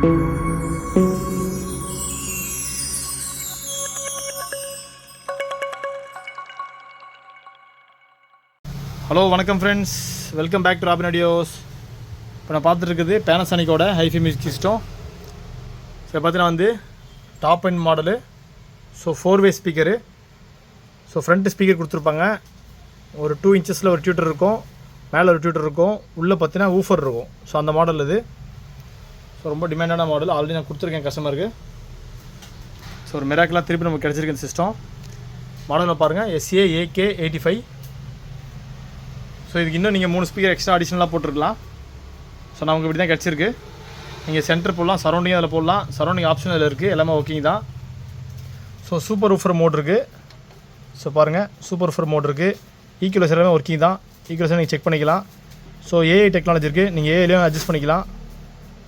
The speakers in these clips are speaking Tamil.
ஹலோ வணக்கம் friends, welcome back to Robin audios. இப்போ நான் பார்த்துருக்குது பேனசானிக்கோட ஹைஃபை மியூசிக் சிஸ்டம். ஸோ பார்த்தீங்கன்னா வந்து டாப் அண்ட் மாடலு. ஸோ 4-வே ஸ்பீக்கரு. ஸோ ஃப்ரண்ட் ஸ்பீக்கர் கொடுத்துருப்பாங்க. ஒரு 2 இன்ச்சஸில் ஒரு டியூட்டர் இருக்கும், மேலே ஒரு டியூட்டர் இருக்கும், உள்ளே பார்த்தீங்கன்னா ஊஃபர் இருக்கும். ஸோ அந்த மாடல் இது. ஸோ ரொம்ப டிமாண்டான மாடல். ஆல்ரெடி நான் கொடுத்துருக்கேன் கஸ்டமருக்கு. ஸோ ஒரு மிராக்கலாக திருப்பி நமக்கு கிடச்சிருக்கு இந்த சிஸ்டம். மாடலில் பாருங்கள், SA-AK85. ஸோ இதுக்கு இன்னும் நீங்கள் 3 ஸ்பீக்கர் எக்ஸ்ட்ரா அடிஷ்னலாக போட்டுருக்கலாம். ஸோ நமக்கு இப்படி தான் கிடச்சிருக்கு. நீங்கள் சென்டர் போடலாம், சரௌண்டிங் அதில் போடலாம். சரௌண்டிங் ஆப்ஷன் அதில் இருக்குது, எல்லாமே ஓகேங்க தான். ஸோ சூப்பர் ஊஃபர் மோட் இருக்குது. ஸோ பாருங்கள், சூப்பர் ஊஃபர் மோட் இருக்குது. ஈக்குவலைசர் எல்லாமே ஒர்க்கிங் தான். ஈக்குவலைசர் நீங்கள் செக் பண்ணிக்கலாம். ஸோ ஏஐ டெக்னாலஜி இருக்குது, நீங்கள் ஏஐலையும் அட்ஜஸ்ட் பண்ணிக்கலாம்.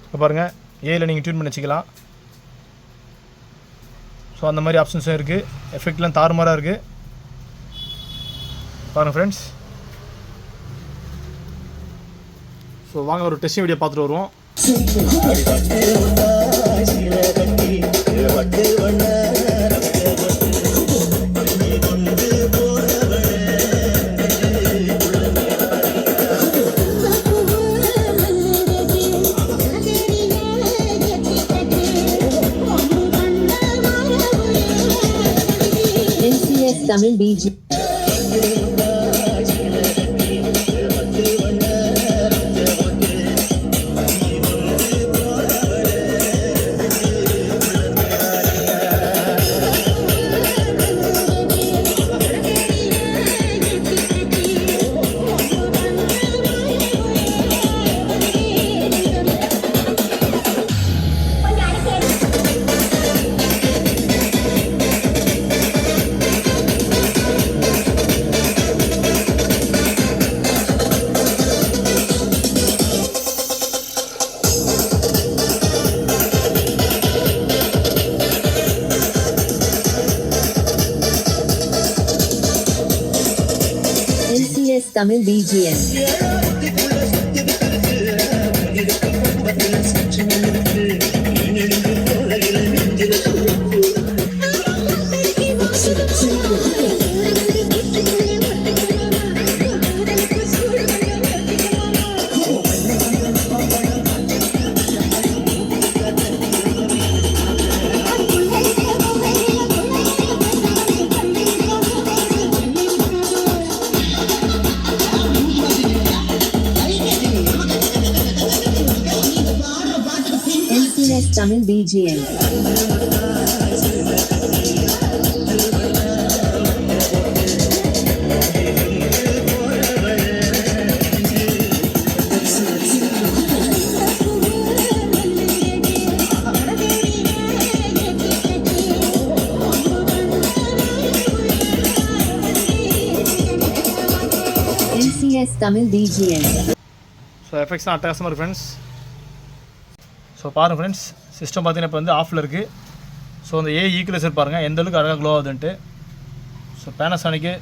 இப்போ பாருங்கள், ஏஐயில் நீங்கள் டியூன் பண்ணி வச்சுக்கலாம். ஸோ அந்த மாதிரி ஆப்ஷன்ஸும் இருக்குது. எஃபெக்ட்லாம் தாறுமாறாக இருக்குது. பாருங்கள் ஃப்ரெண்ட்ஸ். ஸோ வாங்க ஒரு டெஸ்டிங் வீடியோ பார்த்துட்டு வருவோம். NCS Tamil BG. NCS Tamil BGM. NCS Tamil BGM. NCS Tamil BGM. So எஃபெக்ட்ஸ்லாம் அட்டகாசமாக இருக்குது ஃப்ரெண்ட்ஸ். ஸோ பாருங்கள் ஃப்ரெண்ட்ஸ், சிஸ்டம் பார்த்தீங்கன்னா இப்போ வந்து ஆஃபில் இருக்குது. ஸோ அந்த ஈக்குவலைசர் பாருங்கள் எந்த அளவுக்கு அழகாக க்ளோ ஆகுதுன்ட்டு. ஸோ பேனசானிக்கு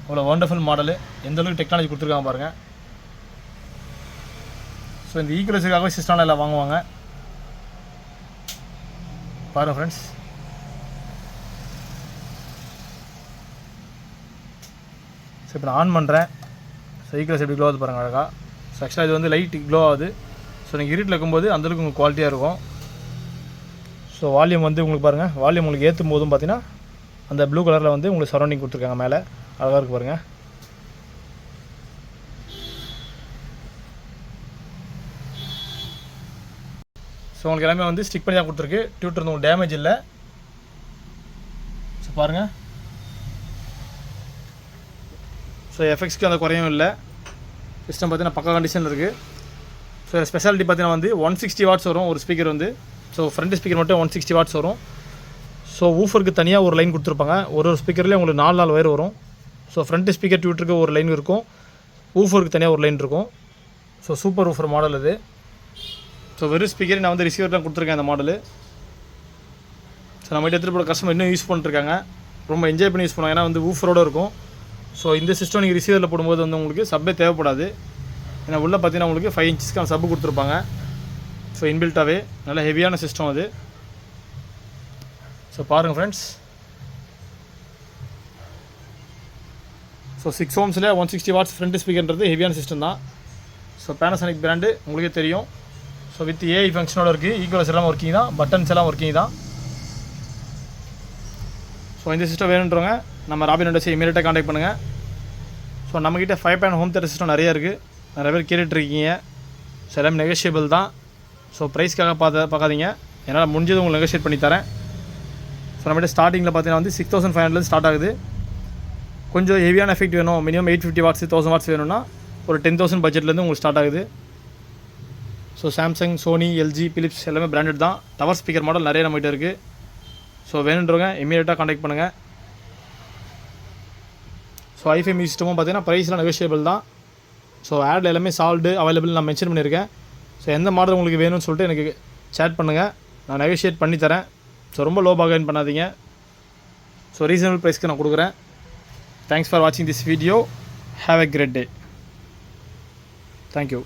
அவ்வளோ வண்டர்ஃபுல் மாடலு, எந்த அளவுக்கு டெக்னாலஜி கொடுத்துருக்காங்க பாருங்கள். ஸோ இந்த ஈக்குவலைசருக்காகவே சிஸ்டம்லாம் எல்லாம் வாங்குவாங்க. பாருங்கள் ஃப்ரெண்ட்ஸ். ஸோ இப்போ நான் ஆன் பண்ணுறேன். ஸோ ஈக்குவலைசர் எப்படி க்ளோ ஆகுது பாருங்கள் அழகாக. ஸோ ஆக்சுவலாக இது வந்து லைட் க்ளோ ஆகுது. ஸோ நீங்கள் இருட்டில் இருக்கும்போது அந்தளவுக்கு உங்களுக்கு குவாலிட்டியாக இருக்கும். ஸோ வால்யூம் வந்து உங்களுக்கு பாருங்கள், வால்யூம் உங்களுக்கு ஏற்றும் போதும் பார்த்தீங்கன்னா அந்த ப்ளூ கலரில் வந்து உங்களுக்கு சரௌண்டிங் கொடுத்துருக்காங்க மேலே, அழகாக இருக்குது பாருங்கள். ஸோ உங்களுக்கு எல்லாமே வந்து ஸ்டிக் பண்ணி தான் கொடுத்துருக்கு. டியூட்டர் வந்து உங்களுக்கு டேமேஜ் இல்லை. ஸோ பாருங்கள். ஸோ எஃபெக்ட்ஸ்க்கு அந்த குறையும் இல்லை. சிஸ்டம் பார்த்தீங்கன்னா பக்கா கண்டிஷனில் இருக்குது. ஸோ ஸ்பெஷாலிட்டி பார்த்தீங்கன்னா வந்து 160 வாட்ஸ் வரும் ஒரு ஸ்பீக்கர் வந்து. ஸோ ஃப்ரண்ட் ஸ்பீக்கர் மட்டும் 160 வாட்ஸ் வரும். ஸோ ஊஃபருக்கு தனியாக ஒரு லைன் கொடுத்துருப்பாங்க. ஒரு ஸ்பீக்கர்லேயே உங்களுக்கு 4 ஒயர் வரும். ஸோ ஃப்ரண்ட் ஸ்பீக்கர் டியூட்டருக்கு ஒரு லைன் இருக்கும், ஊஃபருக்கு தனியாக ஒரு லைன் இருக்கும். ஸோ சூப்பர் ஊஃபர் மாடல் இது. ஸோ வெறும் ஸ்பீக்கர் நான் வந்து ரிசீவர் தான் கொடுத்துருக்கேன் இந்த மாடலு. ஸோ நம்மகிட்ட எடுத்துகிட்டு போகிற கஸ்டமர் இன்னும் யூஸ் பண்ணிட்டுருக்காங்க, ரொம்ப என்ஜாய் பண்ணி யூஸ் பண்ணுவாங்க. ஏன்னா வந்து ஊஃபரோடு இருக்கும். ஸோ இந்த சிஸ்டம் நீங்கள் ரிசீவரில் போடும்போது வந்து உங்களுக்கு சப்பே தேவைப்படாது. ஏன்னா உள்ளே பார்த்தீங்கன்னா உங்களுக்கு 5 இன்ச்சஸ்க்கான சப்பு கொடுத்துருப்பாங்க. ஸோ இன்பில்ட்டாகவே நல்ல ஹெவியான சிஸ்டம் அது. ஸோ பாருங்கள் ஃப்ரெண்ட்ஸ். ஸோ 6 ohmஸில் 160 watts ஃப்ரண்ட் ஸ்பீக்கர்ன்றது ஹெவியான சிஸ்டம் தான். ஸோ பேனசானிக் பிராண்டு உங்களுக்கே தெரியும். ஸோ வித் ஏஐ ஃபங்க்ஷனோட இருக்குது. ஈக்குவல்ஸ் எல்லாம் ஒர்க்கிங் தான், பட்டன்ஸ் எல்லாம் ஒர்க்கிங் தான். ஸோ இந்த சிஸ்டம் வேணுன்றவங்க நம்ம ராபின் இண்டஸ்ட்ரி இமீடியட்டாக காண்டாக்ட் பண்ணுங்கள். ஸோ நம்மக்கிட்ட 5 ஹோம் தேட்டர் சிஸ்டம் நிறைய இருக்குது. நிறைய பேர் கேட்டுட்ருக்கீங்க. ஸோ எல்லாமே நெகோஷியபிள் தான். ஸோ ப்ரைஸ்க்காக பார்க்காதீங்க, என்னால் முடிஞ்சது உங்களுக்கு நெகோஷியேட் பண்ணி தரேன். ஸோ நம்மகிட்ட ஸ்டார்டிங்கில் பார்த்தீங்கன்னா வந்து 6500 ஸ்டார்ட் ஆகுது. கொஞ்சம் ஹெவியான எஃபெக்ட் வேணும், மினிமம் 850 watts 1000 watts வேணும்னா ஒரு 10,000 பட்ஜெட்லேருந்து உங்களுக்கு ஸ்டார்ட் ஆகுது. So Samsung, Sony, LG, Philips எல்லாமே பிராண்டட் தான். டவர் ஸ்பீக்கர் மாடல் நிறைய நம்மகிட்ட இருக்குது. ஸோ வேணுன்றவங்க இமீடியட்டாக காண்டாக்ட் பண்ணுங்கள். ஸோ ஐஃபை மியூசிக் சிஸ்டமும் பார்த்தீங்கன்னா ப்ரைஸ்லாம் நெகோஷியபிள் தான். ஸோ ஆடில் எல்லாமே சால்டு அவைலபிள் நான் மென்ஷன் பண்ணியிருக்கேன். ஸோ எந்த மாடல் உங்களுக்கு வேணும்னு சொல்லிட்டு எனக்கு சேட் பண்ணுங்கள், நான் நெகோஷியேட் பண்ணி தரேன். ஸோ ரொம்ப லோ பார்கெயின் பண்ணாதீங்க. ஸோ ரீசனபிள் ப்ரைஸ்க்கு நான் கொடுக்குறேன். தேங்க்ஸ் ஃபார் வாட்சிங் this video. Have a great day. Thank you.